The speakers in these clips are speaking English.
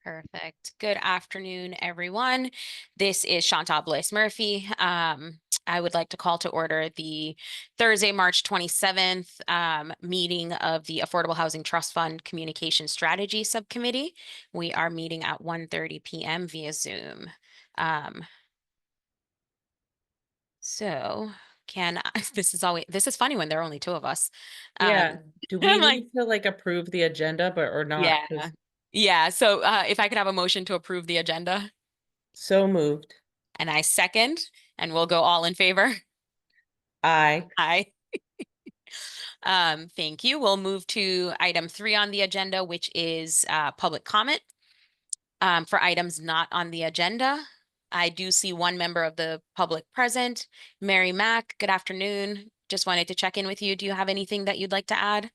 Perfect. Good afternoon, everyone. This is Chantal Bliss Murphy. I would like to call to order the Thursday, March 27th meeting of the Affordable Housing Trust Fund Communication Strategy Subcommittee. We are meeting at 1:30 p.m. via Zoom. So this is funny when there are only two of us. Yeah. Do we I'm like, need to like approve the agenda, but or not? yeah. 'Cause Yeah. So if I could have a motion to approve the agenda. so moved. And I second, and we'll go all in favor. Aye. Aye. Thank you. We'll move to item 3 on the agenda, which is public comment for items not on the agenda. I do see one member of the public present, Mary Mack. Good afternoon. Just wanted to check in with you. Do you have anything that you'd like to add?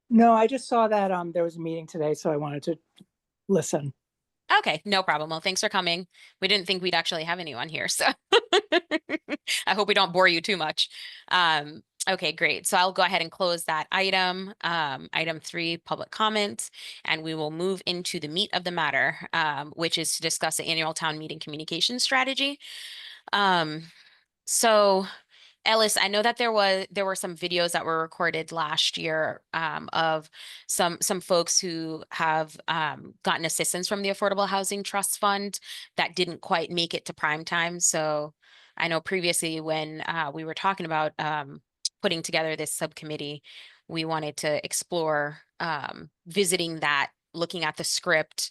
No, I just saw that there was a meeting today, so I wanted to listen. Okay, no problem. Well, thanks for coming. We didn't think we'd actually have anyone here, so I hope we don't bore you too much. Okay, great. So I'll go ahead and close that item, item 3, public comments, and we will move into the meat of the matter, which is to discuss the annual town meeting communication strategy. So Ellis, I know that there were some videos that were recorded last year of some folks who have gotten assistance from the Affordable Housing Trust Fund that didn't quite make it to prime time. So I know previously when we were talking about putting together this subcommittee, we wanted to explore visiting that, looking at the script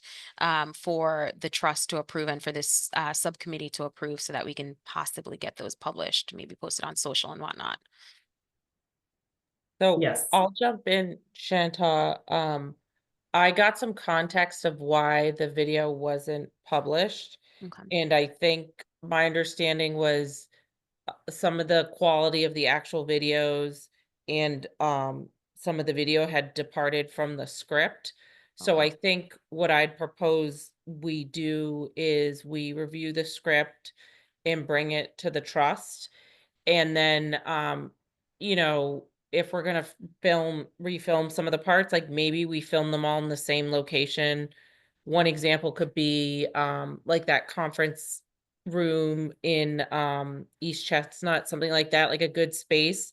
for the trust to approve and for this subcommittee to approve so that we can possibly get those published, maybe posted on social and whatnot. So Yes. I'll jump in, Shanta. I got some context of why the video wasn't published. Okay. And I think my understanding was some of the quality of the actual videos and some of the video had departed from the script. So Okay. I think what I'd propose we do is we review the script and bring it to the trust. And then you know, if we're gonna refilm some of the parts, like maybe we film them all in the same location. One example could be like that conference room in East Chestnut, something like that, like a good space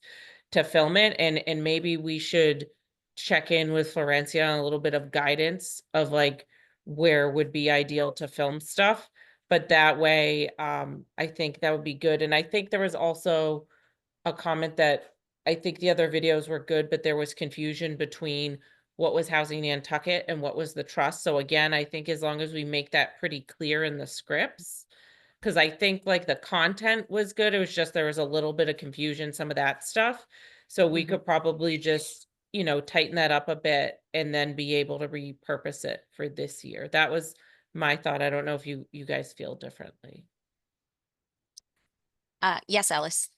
to film it. And maybe we should check in with Florencia on a little bit of guidance of like where would be ideal to film stuff. But that way, I think that would be good. And I think there was also a comment that I think the other videos were good, but there was confusion between what was Housing Nantucket and what was the trust. So again, I think as long as we make that pretty clear in the scripts, because I think like the content was good, it was just there was a little bit of confusion, some of that stuff. So we could probably just, you know, tighten that up a bit and then be able to repurpose it for this year. That was my thought. I don't know if you guys feel differently. Yes, Ellis.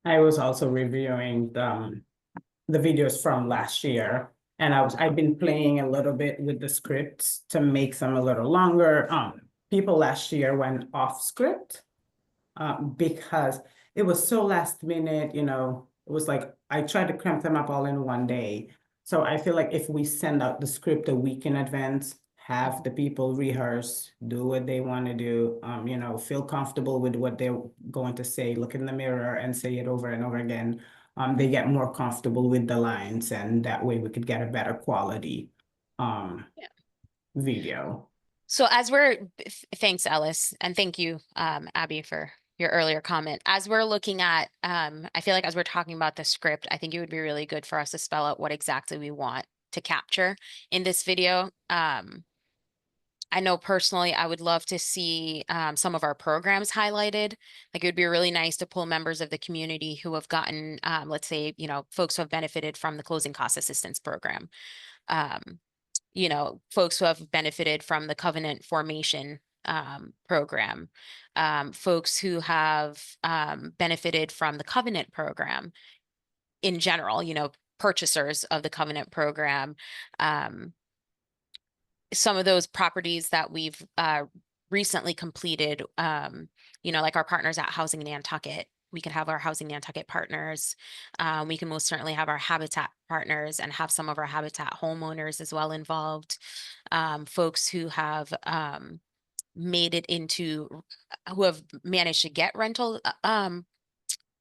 I was also reviewing the videos from last year, and I've been playing a little bit with the scripts to make them a little longer. People last year went off script because it was so last minute, you know, it was like I tried to cramp them up all in one day. So I feel like if we send out the script a week in advance, have the people rehearse, do what they want to do, you know, feel comfortable with what they're going to say, look in the mirror and say it over and over again. They get more comfortable with the lines, and that way we could get a better quality video. So thanks, Ellis, and thank you, Abby, for your earlier comment. As we're looking at, I feel like as we're talking about the script, I think it would be really good for us to spell out what exactly we want to capture in this video. I know personally, I would love to see some of our programs highlighted. Like it would be really nice to pull members of the community who have gotten, let's say, you know, folks who have benefited from the closing cost assistance program. You know, folks who have benefited from the covenant formation program, folks who have benefited from the covenant program in general, you know, purchasers of the covenant program. Some of those properties that we've recently completed, you know, like our partners at Housing Nantucket, we could have our Housing Nantucket partners. We can most certainly have our Habitat partners and have some of our Habitat homeowners as well involved. Folks who have made it into, who have managed to get rental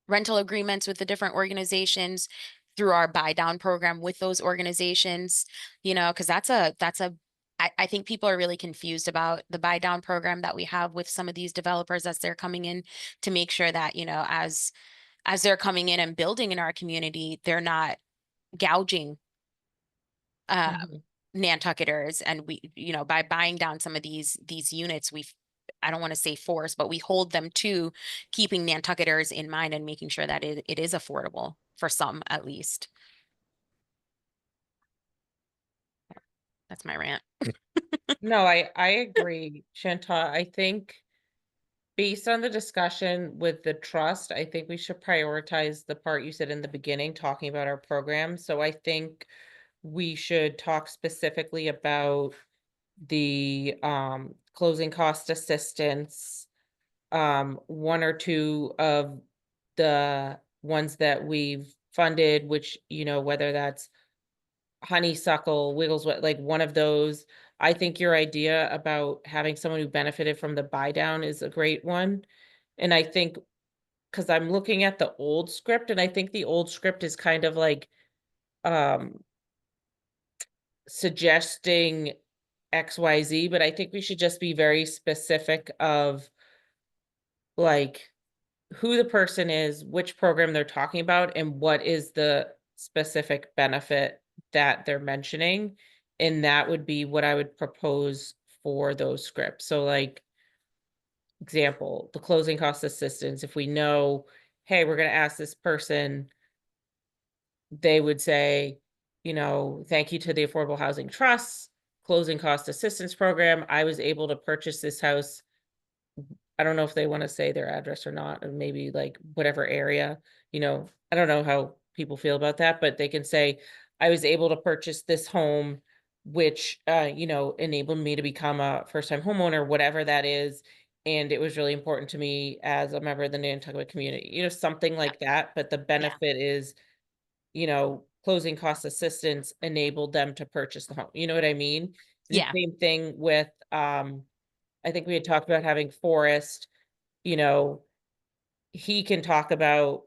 agreements with the different organizations through our buy down program with those organizations, because I think people are really confused about the buy down program that we have with some of these developers as they're coming in, to make sure that, as they're coming in and building in our community, they're not gouging uh, Mhm. Nantucketers. And we, by buying down some of these units, I don't want to say force, but we hold them to keeping Nantucketers in mind and making sure that it is affordable for some at least. That's my rant. No, I agree, Chantal. I think based on the discussion with the trust, I think we should prioritize the part you said in the beginning, talking about our program. So I think we should talk specifically about the closing cost assistance, one or two of the ones that we've funded, which, whether that's honeysuckle, Wigglesworth, like one of those. I think your idea about having someone who benefited from the buy down is a great one. And I think, because I'm looking at the old script, and I think the old script is kind of like um suggesting XYZ, but I think we should just be very specific of like who the person is, which program they're talking about, and what is the specific benefit that they're mentioning. And that would be what I would propose for those scripts. So like example, the closing cost assistance, if we know, hey, we're going to ask this person, they would say, thank you to the Affordable Housing Trust closing cost assistance program. I was able to purchase this house. I don't know if they want to say their address or not, or maybe like whatever area, I don't know how people feel about that, but they can say, I was able to purchase this home, which, enabled me to become a first time homeowner, whatever that is. And it was really important to me as a member of the Nantucket community, something like that. But the Yeah. benefit is, closing cost assistance enabled them to purchase the home. You know what I mean? And Yeah. same thing with, I think we had talked about having Forrest, you know, he can talk about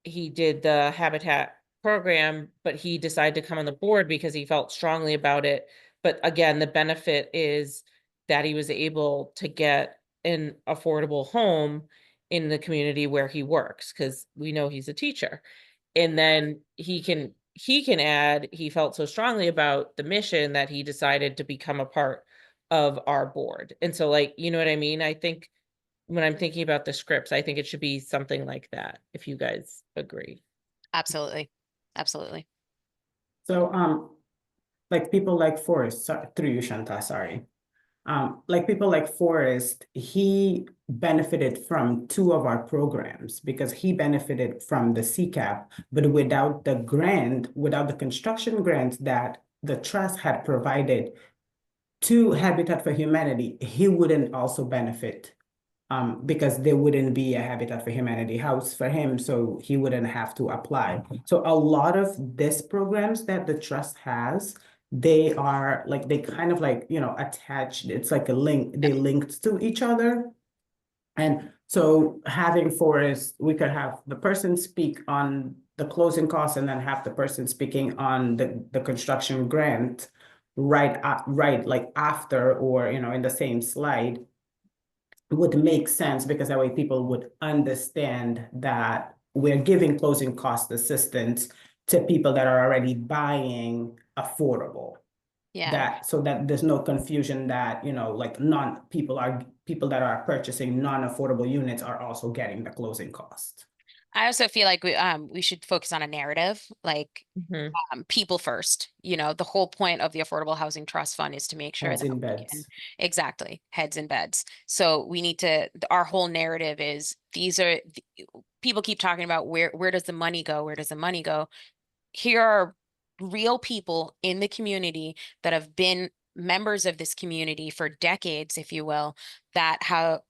he did the Habitat program, but he decided to come on the board because he felt strongly about it. But again, the benefit is that he was able to get an affordable home in the community where he works, because we know he's a teacher. And then he can add, he felt so strongly about the mission that he decided to become a part of our board. And so like, you know what I mean? I think when I'm thinking about the scripts, I think it should be something like that, if you guys agree. Absolutely. Absolutely. So, like people like Forrest, through you, Shanta, sorry. Like people like Forrest, he benefited from two of our programs because he benefited from the CCAP, but without the grant, without the construction grant that the trust had provided to Habitat for Humanity, he wouldn't also benefit because there wouldn't be a Habitat for Humanity house for him, so he wouldn't have to apply. So a lot of these programs that the trust has, they are like, they kind of like, attached. It's like a link, they linked to each other. And so having Forrest, we could have the person speak on the closing costs and then have the person speaking on the construction grant right like after, or in the same slide, would make sense, because that way people would understand that we're giving closing cost assistance to people that are already buying affordable. Yeah. So that there's no confusion that, like people that are purchasing non-affordable units are also getting the closing cost. I also feel like we should focus on a narrative, like Mhm. people first. The whole point of the Affordable Housing Trust Fund is to make sure Heads that in we can, beds. exactly, heads in beds. So we need to, our whole narrative is people keep talking about where does the money go? Where does the money go? Here are real people in the community that have been members of this community for decades, if you will, that have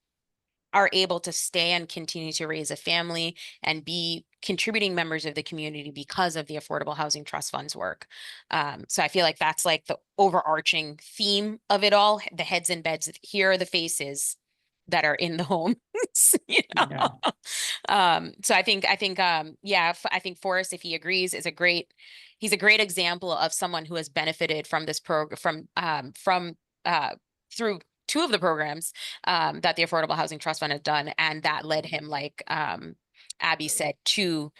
are able to stay and continue to raise a family and be contributing members of the community because of the Affordable Housing Trust Fund's work. So I feel like that's like the overarching theme of it all, the heads and beds. Here are the faces that are in the homes, you know? Yeah. So yeah, I think Forrest, if he agrees, is he's a great example of someone who has benefited from this program, through two of the programs that the Affordable Housing Trust Fund has done, and that led him, like Abby said, to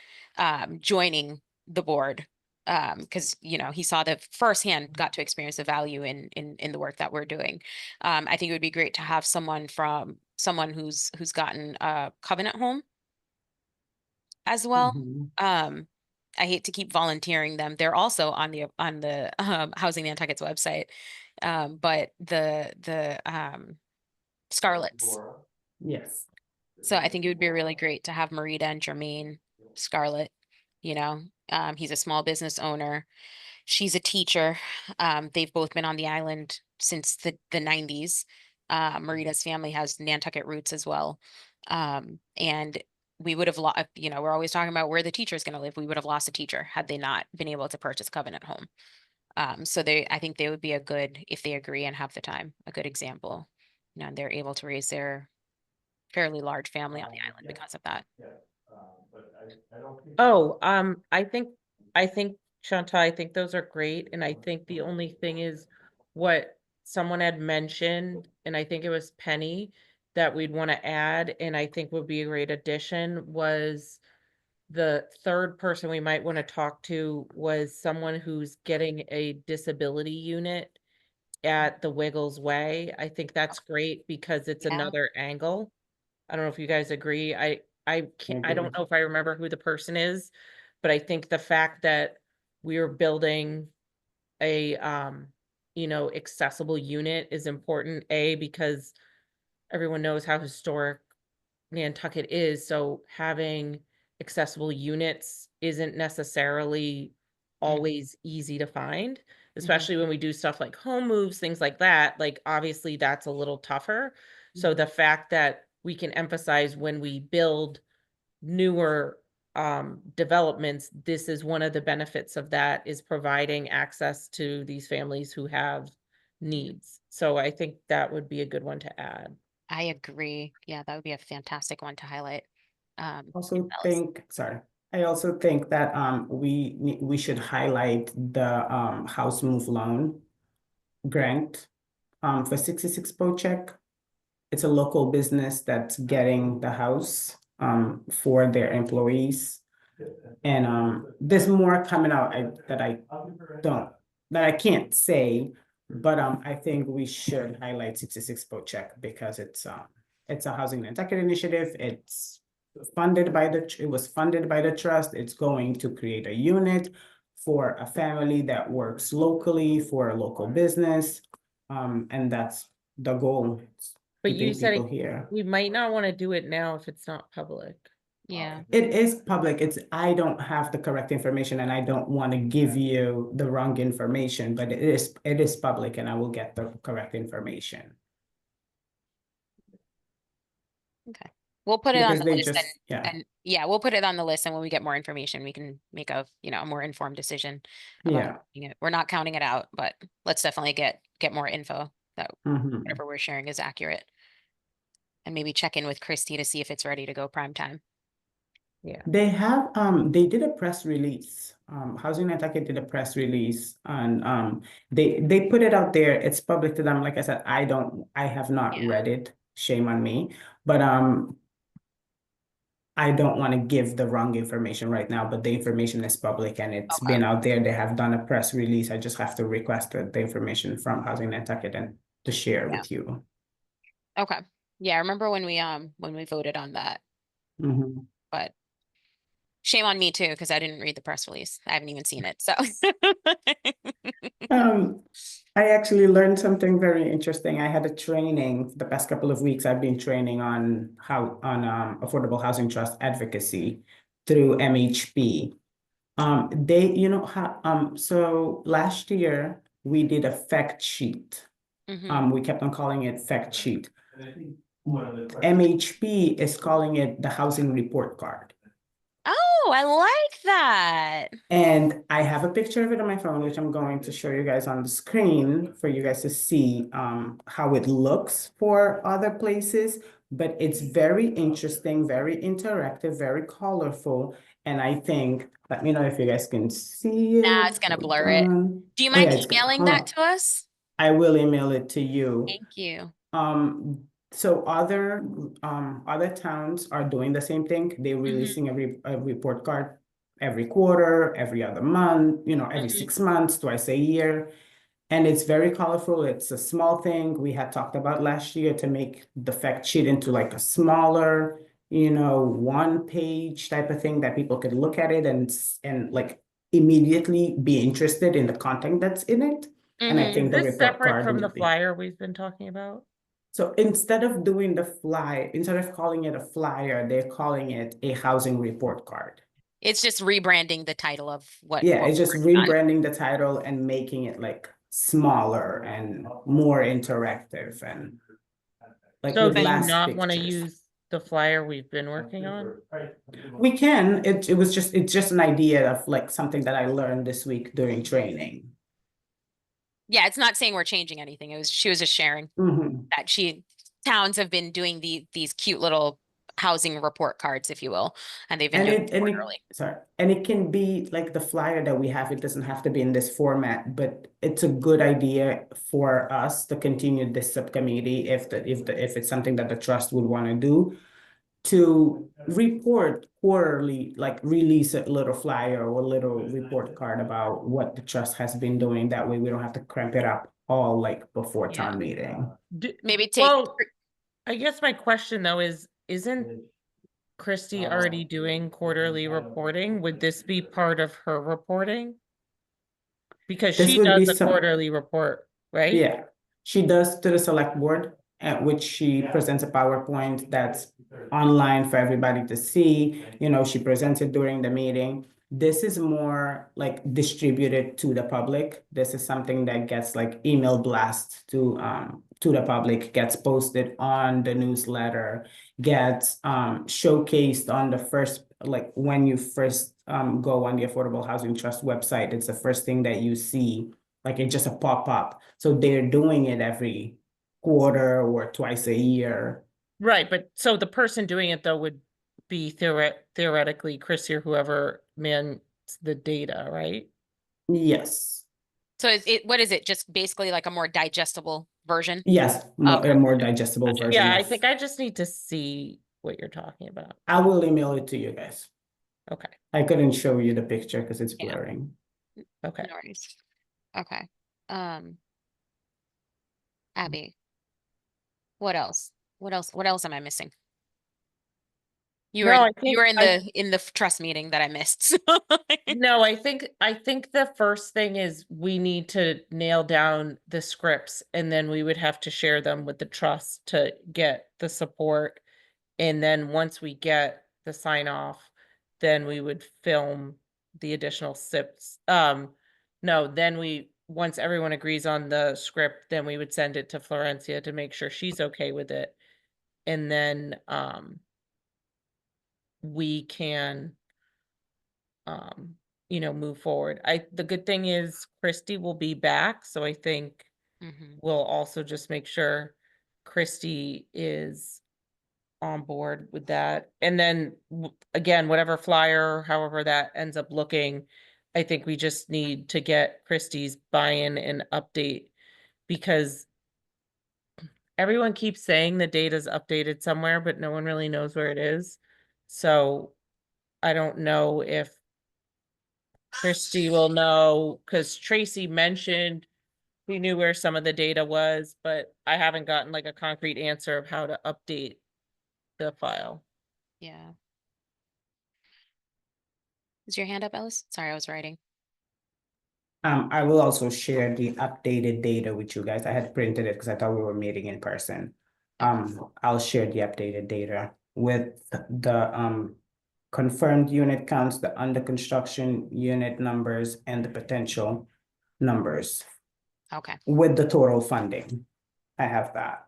joining the board, because he saw the firsthand, got to experience the value in the work that we're doing. I think it would be great to have someone who's gotten a Covenant home as well. Mhm. I hate to keep volunteering them. They're also on the Housing Nantucket's website. But the Scarlets. Yes. So I think it would be really great to have Marita and Jermaine Scarlett. He's a small business owner. She's a teacher. They've both been on the island since the 90s. Marita's family has Nantucket roots as well. And we would have lost, we're always talking about where the teacher is going to live. We would have lost a teacher had they not been able to purchase Covenant home. So I think they would be if they agree and have the time, a good example. And they're able to raise their fairly large family on the island because of that. Oh, I think Chantal, I think those are great. And I think the only thing is what someone had mentioned, and I think it was Penny, that we'd want to add, and I think would be a great addition, was the third person we might want to talk to was someone who's getting a disability unit at the Wiggles Way. I think that's great because it's Yeah. another angle. I don't know if you guys agree. I can't, I don't know if I remember who the person is, but I think the fact that we're building a accessible unit is important, because everyone knows how historic Nantucket is, so having accessible units isn't necessarily always easy to find, especially when we do stuff like home moves, things like that. Like, obviously that's a little tougher. So the fact that we can emphasize when we build newer developments, this is one of the benefits of that, is providing access to these families who have needs. So I think that would be a good one to add. I agree. Yeah, that would be a fantastic one to highlight. I also think that we should highlight the house move loan grant for 66 Check. It's a local business that's getting the house for their employees. And there's more coming out that I can't say, but I think we should highlight 66 Check because it's a Housing Nantucket initiative. It was funded by the trust. It's going to create a unit for a family that works locally for a local business. And that's the goal. But you keeping said people here. we might not want to do it now if it's not public. Yeah. It is public. I don't have the correct information and I don't want to give you the wrong information, but it is public and I will get the correct information. Okay. We'll put it on Because the they list just, yeah, and yeah, we'll put it on the list, and when we get more information, we can make a more informed decision about it. We're not counting it out, but let's definitely get more info that mhm. whatever we're sharing is accurate. And maybe check in with Christy to see if it's ready to go prime time. Yeah. They did a press release. Housing Nantucket did a press release and they put it out there. It's public to them. Like I said, I have not read it. Shame on me. But I don't want to give the wrong information right now, but the information is public and it's been out there. They have done a press release. I just have to request the information from Housing Nantucket and to share with you. Okay. Yeah, I remember when we voted on that. Mhm. But shame on me too, because I didn't read the press release. I haven't even seen it. So I actually learned something very interesting. I had a training the past couple of weeks. I've been training on affordable housing trust advocacy through MHP. So last year we did a fact sheet. Mhm. We kept on calling it fact sheet. MHP is calling it the housing report card. Oh, I like that. And I have a picture of it on my phone, which I'm going to show you guys on the screen for you guys to see how it looks for other places. But it's very interesting, very interactive, very colorful. And I think, let me know if you guys can see it. Nah, it's gonna Hold blur it. on. Do you Oh, yeah, mind it's good. emailing Hold that on. to us? I will email it to you. Thank you. So other towns are doing the same thing. They're releasing a report card every quarter, every other month, every 6 months, twice a year. And it's very colorful. It's a small thing. We had talked about last year to make the fact sheet into like a smaller, 1-page type of thing that people could look at it and like immediately be interested in the content that's in it. And I Mhm. think Is the this report separate card from the would be. flyer we've been talking about? So instead of doing instead of calling it a flyer, they're calling it a housing report card. It's just rebranding the title of Yeah, what it's just we're working on. rebranding the title and making it like smaller and more interactive and like So with do you last not want to pictures. use the flyer we've been working on? We can, it's just an idea of like something that I learned this week during training. Yeah, it's not saying we're changing anything. She was just sharing Mhm. that towns have been doing these cute little housing report cards, if you will, and they've been doing it quarterly. Sorry, and it can be like the flyer that we have. It doesn't have to be in this format, but it's a good idea for us to continue this subcommittee if it's something that the trust would want to do, to report quarterly, like release a little flyer or a little report card about what the trust has been doing. That way we don't have to cramp it up all like before Yeah. town meeting. Maybe take, Well, I guess my question though is, isn't Christy already doing quarterly reporting? Would this be part of her reporting? Because This she would be does a some. quarterly report, right? Yeah, she does to the select board, at which she presents a PowerPoint that's online for everybody to see. She presents it during the meeting. This is more like distributed to the public. This is something that gets like email blast to the public, gets posted on the newsletter, gets showcased on the first, like when you first go on the Affordable Housing Trust website, it's the first thing that you see, like it's just a pop-up. So they're doing it every quarter or twice a year. Right, but so the person doing it though would be theoretically Chrissy or whoever mans the data, right? Yes. so what is it? Just basically like a more digestible version? Yes, Okay. a more digestible Gotcha. version Yeah, I of. think I just need to see what you're talking about. I will email it to you guys. Okay, I couldn't show you the picture because it's Yeah. blurring. okay. No worries. Okay. Abby, what else? What else am I missing? You were No, I you think were in the trust meeting that I missed. so- no, I think the first thing is we need to nail down the scripts and then we would have to share them with the trust to get the support. And then once we get the sign off, then we would film the additional SIPs. No, then once everyone agrees on the script, then we would send it to Florencia to make sure she's okay with it. And then we can move forward. The good thing is Christy will be back, so I think Mhm. we'll also just make sure Christy is on board with that. And then again, whatever flyer, however that ends up looking, I think we just need to get Christie's buy-in and update, because everyone keeps saying the data's updated somewhere, but no one really knows where it is. So I don't know if Christy will know, because Tracy mentioned we knew where some of the data was, but I haven't gotten like a concrete answer of how to update the file. Yeah. Is your hand up, Ellis? Sorry, I was writing. I will also share the updated data with you guys. I had printed it because I thought we were meeting in person. I'll share the updated data with the confirmed unit counts, the under construction unit numbers, and the potential numbers Okay. with the total funding. I have that.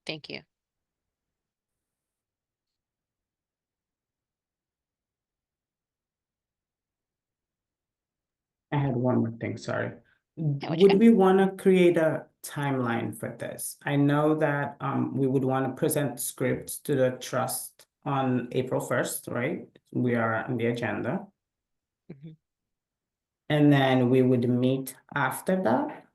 Thank you. I had one more thing, sorry. Yeah, what you Would got? we want to create a timeline for this? I know that we would want to present scripts to the trust on April 1st, right? We are on the agenda. Mhm. And then we would meet after that.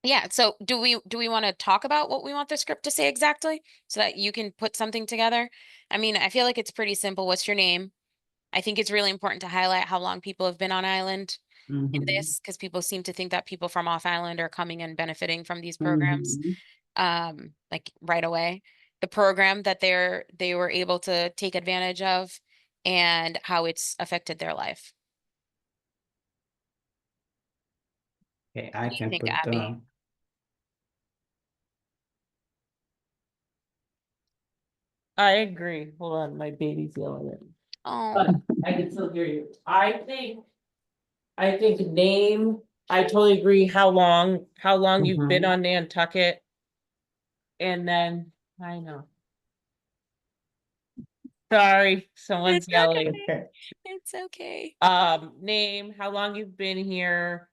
Yeah, so do we want to talk about what we want the script to say exactly so that you can put something together? I mean, I feel like it's pretty simple. What's your name? I think it's really important to highlight how long people have been on island in Mhm, this because people seem to think that people from off island are coming and benefiting from these programs mhm. like right away. The program that they were able to take advantage of and how it's affected their life. Okay, What I do you can think, put Abby? I agree. Hold on, my baby's yelling at me. Oh, But I can still hear you. I think name, I totally agree how long you've been Mhm. on Nantucket. And then, I know. Sorry, someone's it's yelling. okay. Okay. It's okay. Name, how long you've been here,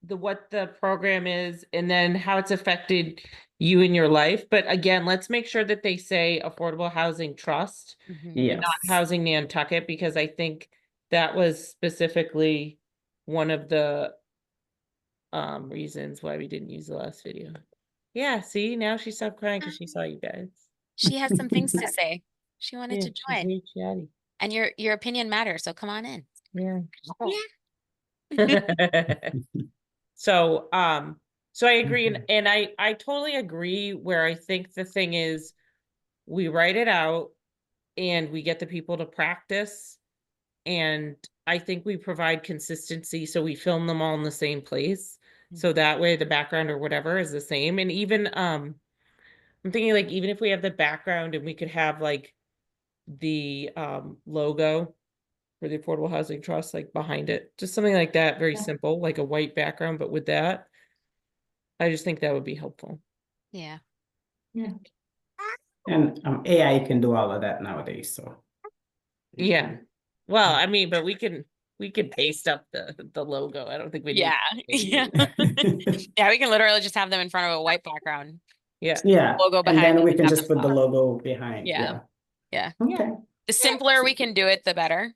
what the program is, and then how it's affected you in your life. But again, let's make sure that they say Affordable Housing Trust, Mhm. not Yes. Housing Nantucket, because I think that was specifically one of the reasons why we didn't use the last video. Yeah, see, now she stopped crying because she saw you guys. She has some things to say. She wanted Yeah, to she's join. very chatty. And your opinion matters, so come on in. Yeah. Yeah. So I agree, Mhm. and I totally agree where I think the thing is we write it out and we get the people to practice. And I think we provide consistency, so we film them all in the same place. So that way the background or whatever is the same. And even I'm thinking like even if we have the background and we could have like the logo for the Affordable Housing Trust like behind it, just something like that, very simple, like a white background, but with that, I just think that would be helpful. Yeah. Yeah. And AI can do all of that nowadays, so. Yeah. Well, I mean, but we can paste up the logo. I don't think we need. Yeah. Yeah, we can literally just have them in front of a white background. Yeah. Yeah, Logo and behind then them we and can have just them put the talk. logo behind, Yeah. yeah. Yeah. Okay, The simpler we can do it, the better.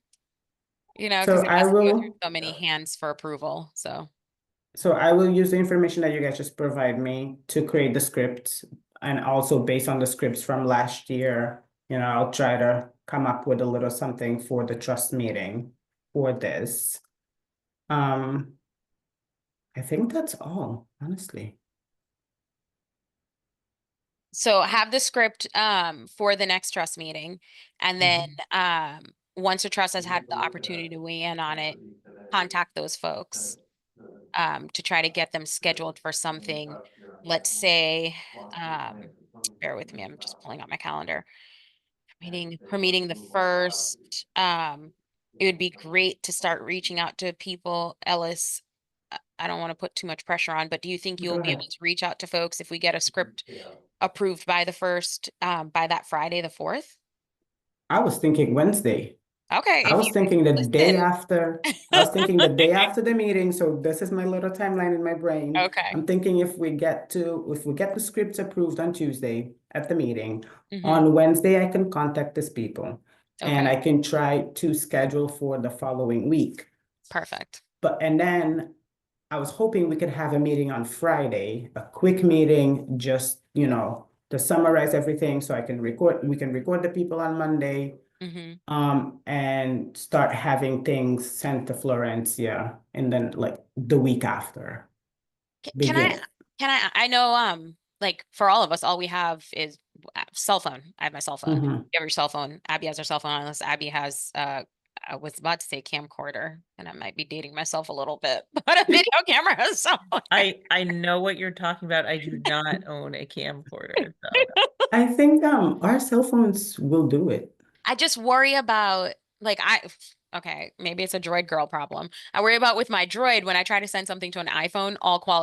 so Because it I has to go through will, so many hands for approval, so. so I will use the information that you guys just provide me to create the scripts. And also based on the scripts from last year, I'll try to come up with a little something for the trust meeting for this. I think that's all, honestly. So have the script for the next trust meeting. And then once the trust has had the opportunity to weigh in on it, contact those folks to try to get them scheduled for something. Let's say, bear with me, I'm just pulling out my calendar. Her meeting the first. It would be great to start reaching out to people. Ellis, I don't want to put too much pressure on, but do you think Go you'll be able ahead. to reach out to folks if we get a script approved by the first, by that Friday, the 4th? I was thinking Wednesday. Okay, I if was you thinking the day listen. after, I was thinking the day after the meeting, so this is my little timeline in my brain. Okay. I'm thinking if we get the scripts approved on Tuesday at the meeting, Mhm. on Wednesday, I can contact these people. And Okay, I can try to schedule for the following week. perfect. And then I was hoping we could have a meeting on Friday, a quick meeting, just, to summarize everything so we can record the people on Monday. Mhm. And start having things sent to Florencia and then like the week after Can I, begin. I know, like for all of us, all we have is cell phone. I have my cell phone. Mhm. You have your cell phone. Abby has her cell phone, unless Abby has, I was about to say camcorder, and I might be dating myself a little bit, but a video camera, so. I know what you're talking about. I do not own a camcorder, so. I think our cell phones will do it. I just worry about like okay, maybe it's a Droid girl problem. I worry about with my Droid when I try to send something to an iPhone,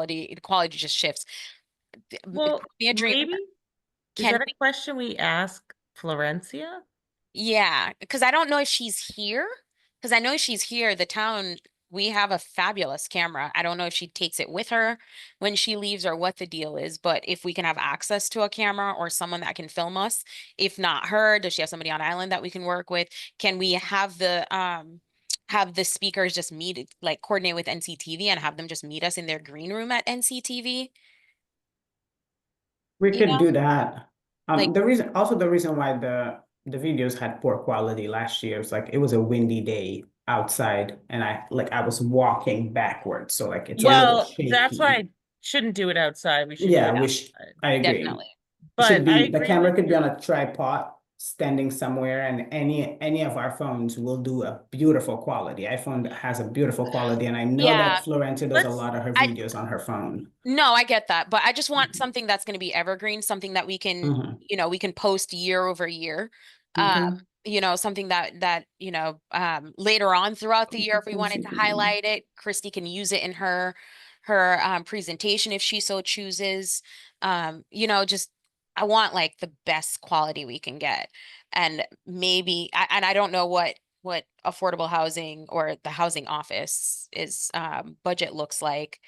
the quality just shifts. Well, It'd be a dream. maybe, is Can that a question we ask Florencia? Yeah, because I don't know if she's here. Because I know if she's here, the town, we have a fabulous camera. I don't know if she takes it with her when she leaves or what the deal is, but if we can have access to a camera or someone that can film us, if not her, does she have somebody on island that we can work with? Can we have the speakers just meet, like coordinate with NCTV and have them just meet us in their green room at NCTV? We You could know, do that. like, The reason why the videos had poor quality last year is like it was a windy day outside and I was walking backwards, so like it's a little Well, that's why shaky. I shouldn't do it outside. We should do Yeah, it which outside. I agree. definitely. It should But I be, the agree with camera could be on you. a tripod standing somewhere, and any of our phones will do a beautiful quality. iPhone has a beautiful quality, and I know Yeah, that Florencia does a Let's, lot of her I videos on her phone. No, I get that, but I just want something that's going to be evergreen, something that we can, Mhm. we can post year over year. Um, Okay. Something that, later on throughout the year, if we wanted to highlight it, Christy can use it in her presentation if she so chooses. Just I want like the best quality we can get. And and I don't know what affordable housing or the housing office is budget looks like.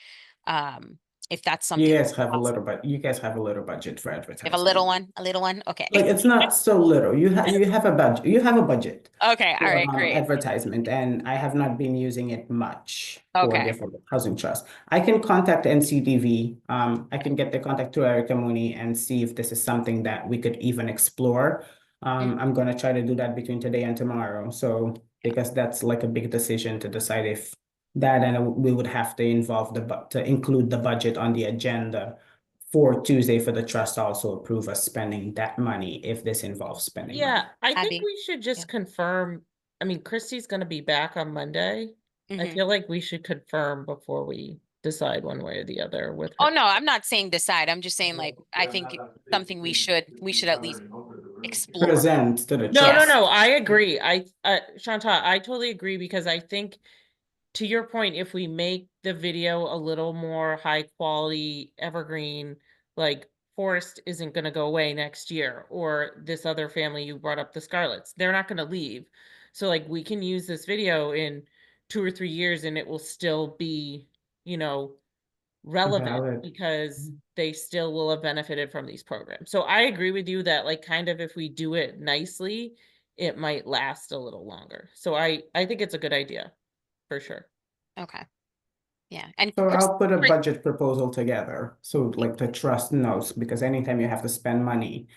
Um, if that's something possible. You guys have a little budget for If a advertisement. little one, okay. Like it's not so little. You have a budget. You have a budget Okay, all for right, great. advertisement, and I have not been using it much for the Okay. Affordable Housing Trust. I can contact NCDV. I can get the contact to Erica Mooney and see if this is something that we could even explore. Mm, I'm gonna try to do that between today and tomorrow. So because that's like a big decision to decide if that, and we would have to involve to include the budget on the agenda for Tuesday for the trust to also approve us spending that money if this involves spending yeah, money. I think Abby. we should Yeah. just confirm. I mean, Christy's gonna be back on Monday. I Mhm. feel like we should confirm before we decide one way or the other with Oh her. no, I'm not saying decide. I'm just saying like I think something we should at least explore. Present to the No, no, Yes. trust. no, I agree. Shanta, I totally agree because I think, to your point, if we make the video a little more high quality, evergreen, like Forest isn't going to go away next year, or this other family you brought up, the Scarlets, they're not going to leave. So like we can use this video in 2 or 3 years and it will still be, you know, relevant Valid. because they still will have benefited from these programs. So I agree with you that like kind of if we do it nicely, it might last a little longer. So I think it's a good idea for sure. Okay. Yeah. And So I'll put a Chris, budget proposal together. So like the trust knows, because anytime you have to spend money,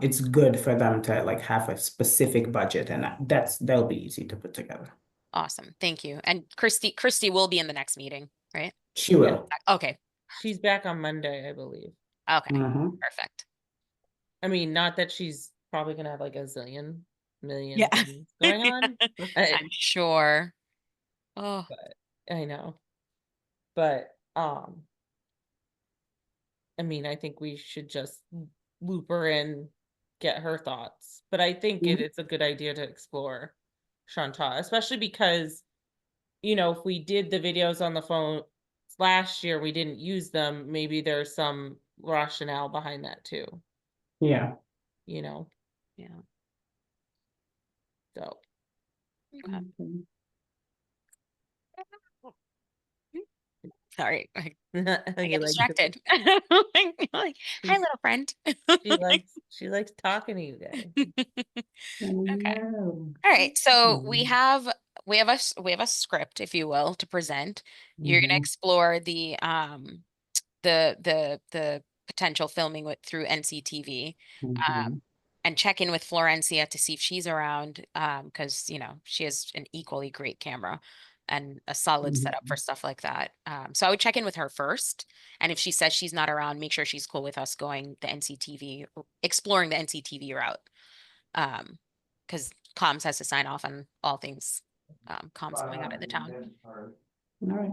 it's good for them to like have a specific budget, and that'll be easy to put together. awesome. Thank you. And Christy will be in the next meeting, right? She will. Okay. She's back on Monday, I believe. Okay. Mhm. Perfect. I mean, not that she's probably gonna have like a million Yeah. things going on. I'm sure. Oh, I know. But I mean, I think we should just loop her in, get her thoughts. But I think Mhm. it's a good idea to explore Shanta, especially because, if we did the videos on the phone last year, we didn't use them. Maybe there's some rationale behind that too, Yeah. you know? yeah. So, Okay. Sorry. I you get like, distracted. Like, hi, little friend. she likes talking to you guys. Okay. No. All right. So Mhm. we have a script, if you will, to present. You're gonna Mhm. explore the potential filming through NCTV. Mhm. And check in with Florencia to see if she's around, because she has an equally great camera and a solid setup for Mhm. stuff like that. So I would check in with her first, and if she says she's not around, make sure she's cool with us going the NCTV, exploring the NCTV route. Because comms has to sign off on all things comms going out of the town. All right.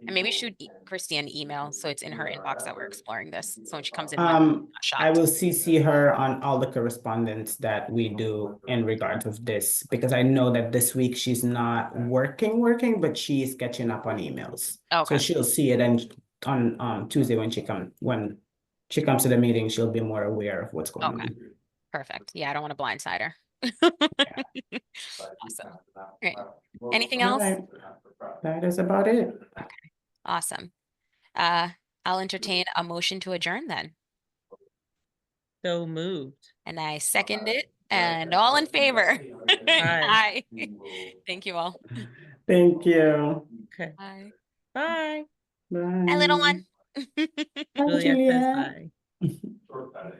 And maybe shoot Christy an email so it's in her inbox that we're exploring this. So when she comes in Monday, Um, not I shocked. will CC her on all the correspondence that we do in regards of this, because I know that this week she's not working, but she is catching up on emails. So Okay. she'll see it, and on Tuesday when she comes to the meeting, she'll be more aware of what's going Okay. on. Perfect. Yeah, I don't want to blindside her. Awesome. Great. Anything All else? right. That is about it. Awesome. I'll entertain a motion to adjourn then. So moved. And I second it, and all in favor. Aye. Aye. Thank you all. Thank you. Okay. Bye. Bye. Bye. Hi, little one. Hi, Juliet says Juliet. bye.